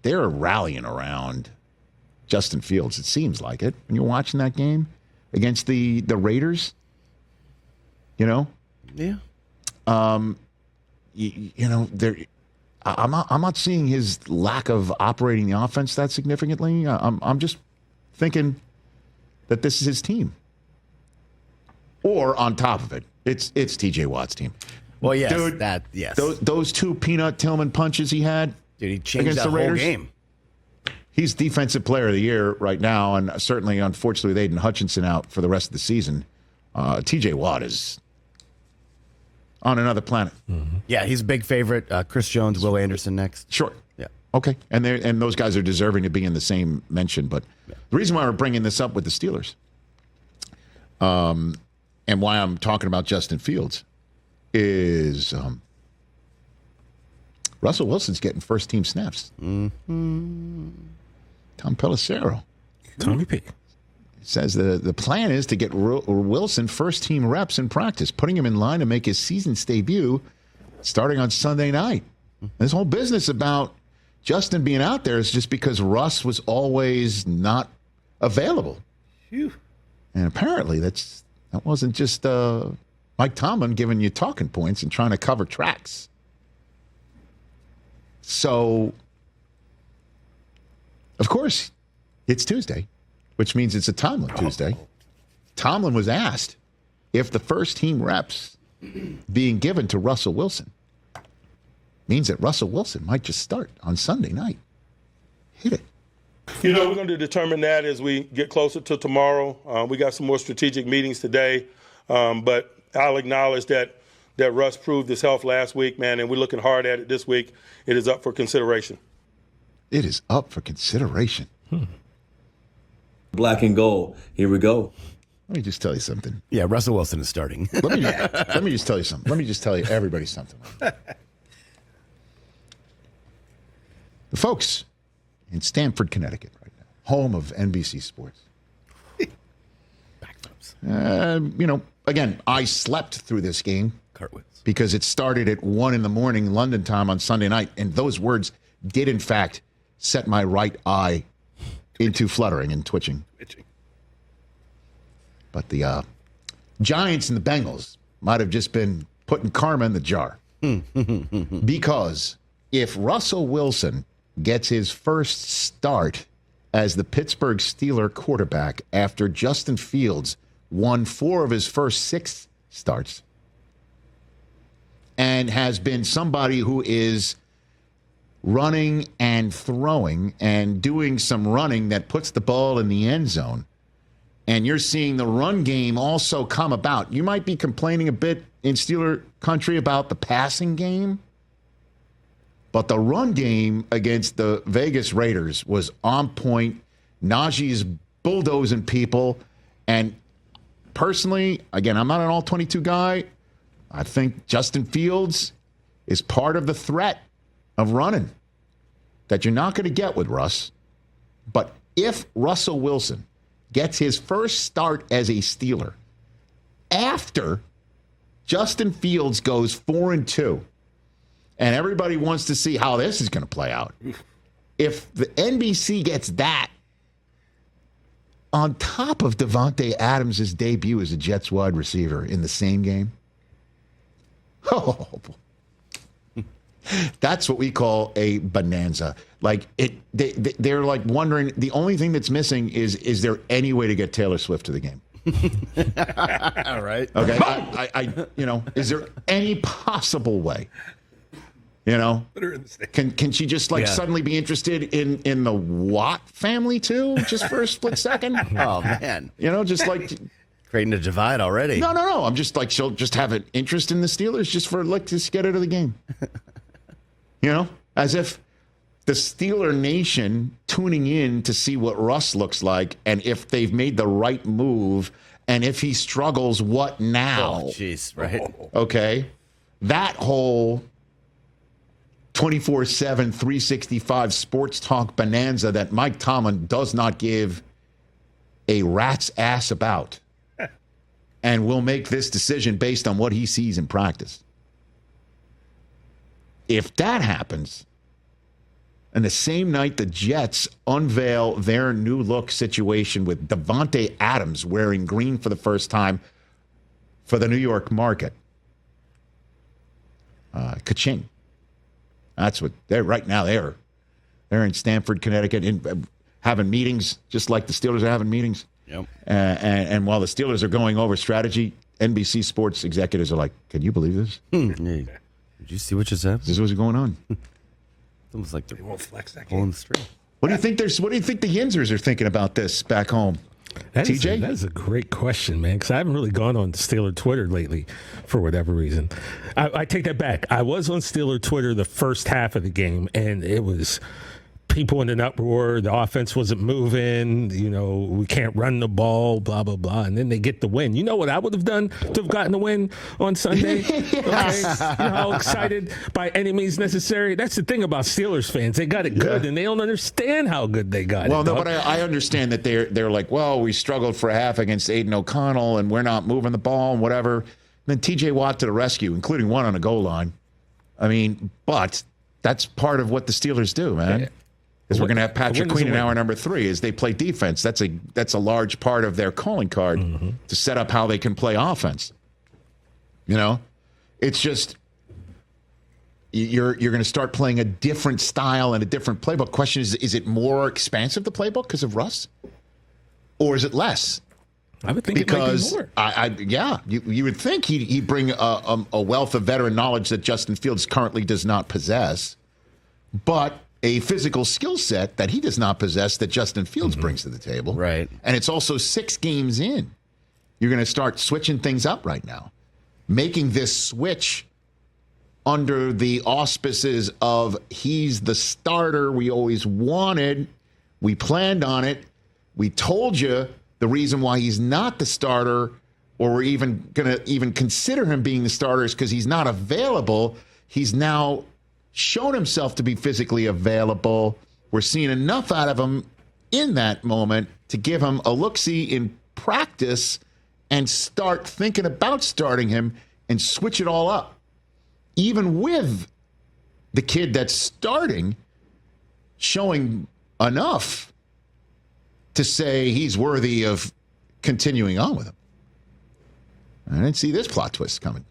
they're rallying around Justin Fields. It seems like it when you're watching that game against the Raiders. Yeah. I'm not seeing his lack of operating the offense that significantly. I'm just thinking that this is his team. Or on top of it, it's T.J. Watt's team. Well, yes, dude, yes. Those two Peanut Tillman punches he had, dude, he changed against that the Raiders, whole game. He's Defensive Player of the Year right now, and certainly, unfortunately, with Aiden Hutchinson out for the rest of the season, T.J. Watt is on another planet. Mm-hmm. Yeah, he's a big favorite. Chris Jones, Will Anderson next. Sure. Yeah. Okay, and those guys are deserving to be in the same mention. But the reason why we're bringing this up with the Steelers, and why I'm talking about Justin Fields, is Russell Wilson's getting first-team snaps. Mm-hmm. Tom Pelissero. Tommy P. Says the plan is to get Wilson first-team reps in practice, putting him in line to make his season's debut starting on Sunday night. This whole business about Justin being out there is just because Russ was always not available. Phew. And apparently that wasn't just Mike Tomlin giving you talking points and trying to cover tracks. So, of course, it's Tuesday, which means it's a Tomlin Tuesday. Tomlin was asked if the first-team reps being given to Russell Wilson means that Russell Wilson might just start on Sunday night. Hit it. We're going to determine that as we get closer to tomorrow. We got some more strategic meetings today, but I'll acknowledge that Russ proved his health last week, man, and we're looking hard at it this week. It is up for consideration. It is up for consideration. Black and gold. Here we go. Let me just tell you something. Yeah, Russell Wilson is starting. Let me just tell you something. Let me just tell you everybody something. The folks in Stamford, Connecticut right now, home of NBC Sports. Again, I slept through this game. Cartwheels. Because it started at 1 a.m. London time on Sunday night, and those words did, in fact, set my right eye into fluttering and twitching. But the Giants and the Bengals might have just been putting karma in the jar. Because if Russell Wilson gets his first start as the Pittsburgh Steelers quarterback after Justin Fields won 4 of his first 6 starts, and has been somebody who is running and throwing and doing some running that puts the ball in the end zone, and you're seeing the run game also come about. You might be complaining a bit in Steeler country about the passing game, but the run game against the Vegas Raiders was on point. Najee's bulldozing people, and personally, again, I'm not an all-22 guy. I think Justin Fields is part of the threat of running that you're not going to get with Russ. But if Russell Wilson gets his first start as a Steeler after Justin Fields goes 4-2, and everybody wants to see how this is going to play out, if the NBC gets that on top of Davante Adams' debut as a Jets wide receiver in the same game, that's what we call a bonanza. Like they're like wondering. The only thing that's missing is there any way to get Taylor Swift to the game? All right. Okay. Is there any possible way? Can she just suddenly be interested in the Watt family too, just for a split second? Oh man. Just like. Creating a divide already. No. I'm just like, she'll just have an interest in the Steelers just for just get out of the game. As if the Steeler Nation tuning in to see what Russ looks like and if they've made the right move and if he struggles, what now? Oh, jeez, right. Okay. That whole 24/7, 365 sports talk bonanza that Mike Tomlin does not give a rat's ass about. And will make this decision based on what he sees in practice. If that happens, And the same night, the Jets unveil their new look situation with Davante Adams wearing green for the first time for the New York market. Ka-ching. That's what they're right now. They're in Stamford, Connecticut, having meetings, just like the Steelers are having meetings. Yep. And while the Steelers are going over strategy, NBC Sports executives are like, "Can you believe this? Hey, did you see what just happened? This is what's going on." It's almost like They won't flex that pulling game. the string. What do you think? What do you think the Yinzers are thinking about this back home? TJ? That is a great question, man, because I haven't really gone on Steeler Twitter lately for whatever reason. I take that back. I was on Steeler Twitter the first half of the game, and it was people in an uproar. The offense wasn't moving. We can't run the ball, blah, blah, blah. And then they get the win. You know what I would have done to have gotten the win on Sunday? Yes. Okay? You know how excited by any means necessary? That's the thing about Steelers fans. They got it good, and they don't understand how good they got it. Well, no, but I understand that they're like, well, we struggled for a half against Aiden O'Connell, and we're not moving the ball and whatever. Then T.J. Watt to the rescue, including one on the goal line. I mean, but that's part of what the Steelers do, man. Yeah. Because we're going to have Patrick Queen in win. hour number 3 as they play defense. That's a large part of their calling card to set up how they can play offense. It's just you're going to start playing a different style and a different playbook. Question is it more expansive, the playbook, because of Russ? Or is it less? I would think Because it might be more. you would think he'd bring a wealth of veteran knowledge that Justin Fields currently does not possess, but a physical skill set that he does not possess that Justin Fields brings to the table. Right. And it's also 6 games in. You're going to start switching things up right now, making this switch under the auspices of he's the starter we always wanted. We planned on it. We told you the reason why he's not the starter, or we're even going to even consider him being the starter, is because he's not available. He's now shown himself to be physically available. We're seeing enough out of him in that moment to give him a look-see in practice and start thinking about starting him and switch it all up. Even with the kid that's starting showing enough to say he's worthy of continuing on with him. I didn't see this plot twist coming.